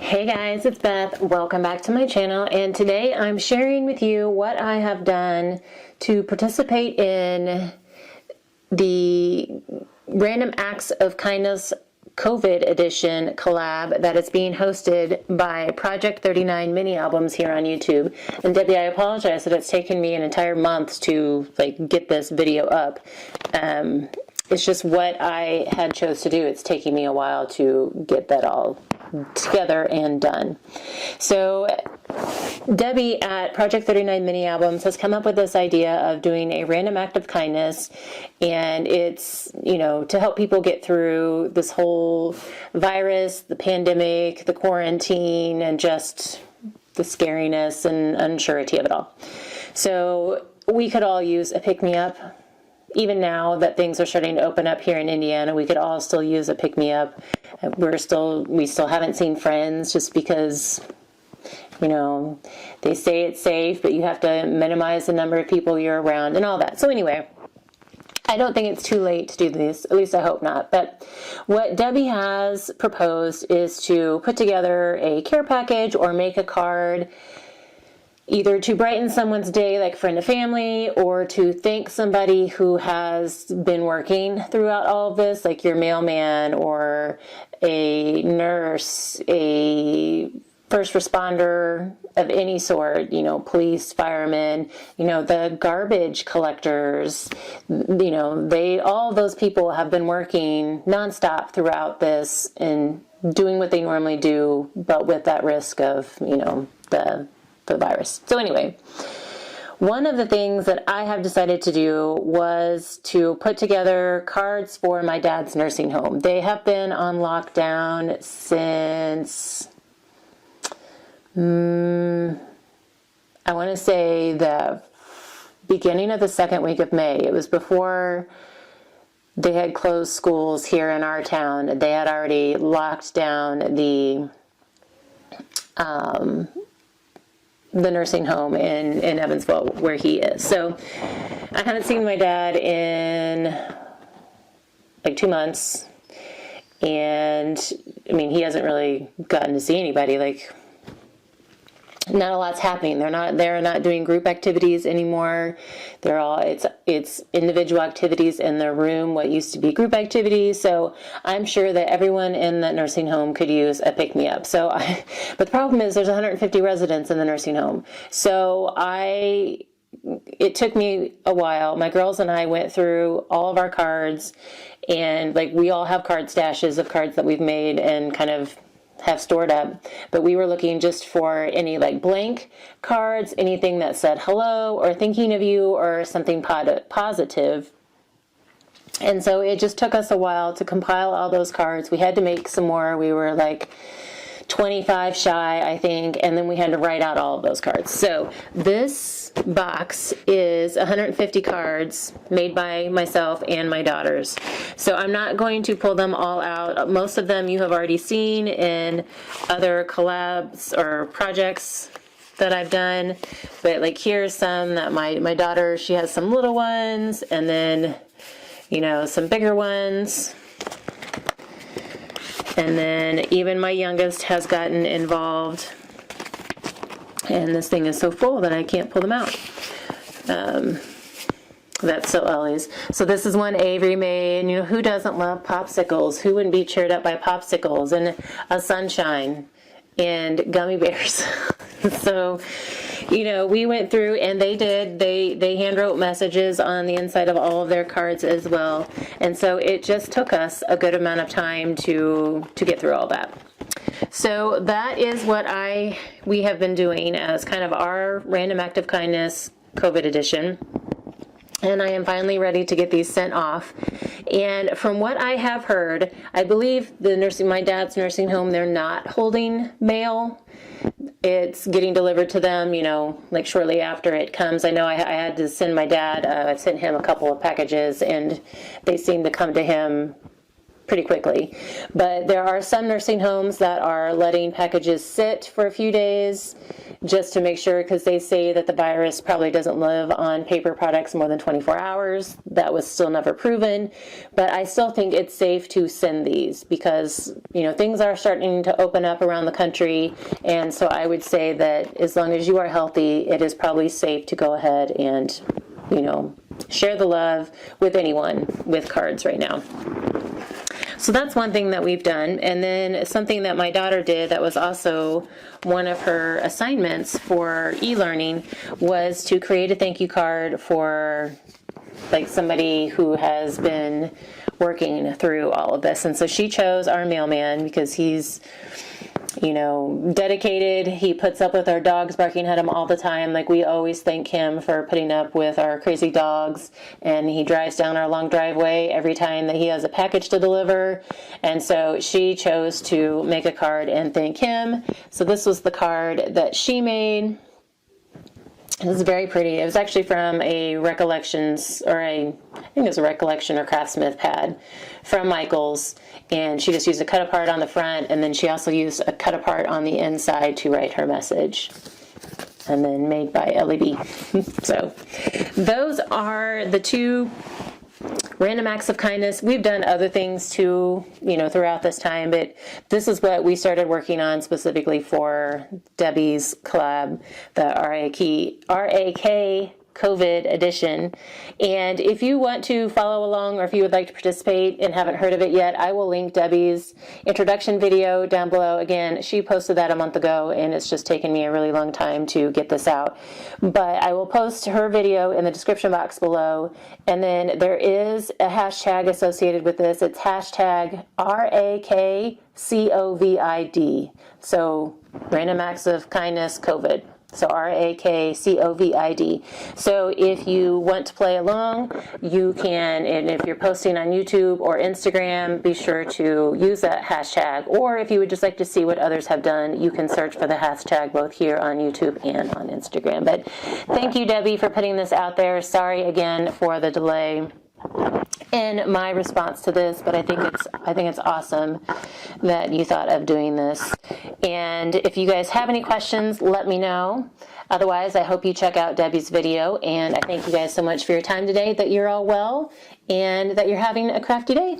Hey guys, it's Beth. Welcome back to my channel, and today I'm sharing with you what I have done to participate in the Random Acts of Kindness COVID edition collab that is being hosted by Project 39 mini albums here on YouTube. And Debbie, I apologize that it's taken me an entire month to get this video up. It's just what I had chose to do. It's taking me a while to get that all together and done. So Debbie at Project 39 Mini Albums has come up with this idea of doing a random act of kindness, and it's, to help people get through this whole virus, the pandemic, the quarantine, and just the scariness and unsurety of it all. So we could all use a pick-me-up. Even now that things are starting to open up here in Indiana, we could all still use a pick-me-up. We still haven't seen friends just because, they say it's safe, but you have to minimize the number of people you're around and all that. So anyway, I don't think it's too late to do this. At least I hope not. But what Debbie has proposed is to put together a care package or make a card, either to brighten someone's day, like friend or family, or to thank somebody who has been working throughout all of this, like your mailman or a nurse, a first responder of any sort, police, firemen, the garbage collectors, all those people have been working nonstop throughout this and doing what they normally do, but with that risk of, the virus. So anyway, one of the things that I have decided to do was to put together cards for my dad's nursing home. They have been on lockdown since, I want to say the beginning of the second week of May. It was before they had closed schools here in our town. They had already locked down the nursing home in Evansville where he is. So I haven't seen my dad in 2 months, and he hasn't really gotten to see anybody. Not a lot's happening. They're not doing group activities anymore. It's individual activities in their room, what used to be group activities. So I'm sure that everyone in that nursing home could use a pick-me-up. But the problem is there's 150 residents in the nursing home. So it took me a while. My girls and I went through all of our cards, and we all have card stashes of cards that we've made and kind of have stored up, but we were looking just for any blank cards, anything that said hello or thinking of you or something positive. And so it just took us a while to compile all those cards. We had to make some more. We were 25 shy, I think, and then we had to write out all of those cards. So this box is 150 cards made by myself and my daughters. So I'm not going to pull them all out. Most of them you have already seen in other collabs or projects that I've done, but here's some that my daughter, she has some little ones, and then some bigger ones. And then even my youngest has gotten involved. And this thing is so full that I can't pull them out. That's so Ellie's. So this is one Avery made. Who doesn't love popsicles? Who wouldn't be cheered up by popsicles and a sunshine and gummy bears? So, we went through, and they hand wrote messages on the inside of all of their cards as well. And so it just took us a good amount of time to get through all that. So that is what we have been doing as kind of our Random Act of Kindness COVID edition. And I am finally ready to get these sent off. And from what I have heard, I believe my dad's nursing home, they're not holding mail. It's getting delivered to them, shortly after it comes. I know I had to send my dad, I sent him a couple of packages, and they seem to come to him pretty quickly. But there are some nursing homes that are letting packages sit for a few days just to make sure, because they say that the virus probably doesn't live on paper products more than 24 hours. That was still never proven. But I still think it's safe to send these because, you know, things are starting to open up around the country. And so I would say that as long as you are healthy, it is probably safe to go ahead and, you know, share the love with anyone with cards right now. So that's one thing that we've done. And then something that my daughter did that was also one of her assignments for e-learning was to create a thank you card for like somebody who has been working through all of this. And so she chose our mailman because he's, you know, dedicated. He puts up with our dogs barking at him all the time. Like, we always thank him for putting up with our crazy dogs. And he drives down our long driveway every time that he has a package to deliver. And so she chose to make a card and thank him. So this was the card that she made. It was very pretty. It was actually from a Recollections, or I think it was a Recollection or Craftsmith pad from Michael's. And she just used a cut apart on the front, and then she also used a cut apart on the inside to write her message. And then made by Ellie. So those are the two random acts of kindness. We've done other things too, you know, throughout this time, but this is what we started working on specifically for Debbie's collab, the RAK COVID edition. And if you want to follow along, or if you would like to participate and haven't heard of it yet, I will link Debbie's introduction video down below. Again, she posted that a month ago, and it's just taken me a really long time to get this out. But I will post her video in the description box below. And then there is a hashtag associated with this. It's hashtag RAKCOVID. So Random Acts of Kindness COVID. So RAKCOVID. So if you want to play along, you can, and if you're posting on YouTube or Instagram, be sure to use that hashtag. Or if you would just like to see what others have done, you can search for the hashtag both here on YouTube and on Instagram. But thank you, Debbie, for putting this out there. Sorry again for the delay in my response to this, but I think it's awesome that you thought of doing this. And if you guys have any questions, let me know. Otherwise, I hope you check out Debbie's video, and I thank you guys so much for your time today, that you're all well, and that you're having a crafty day.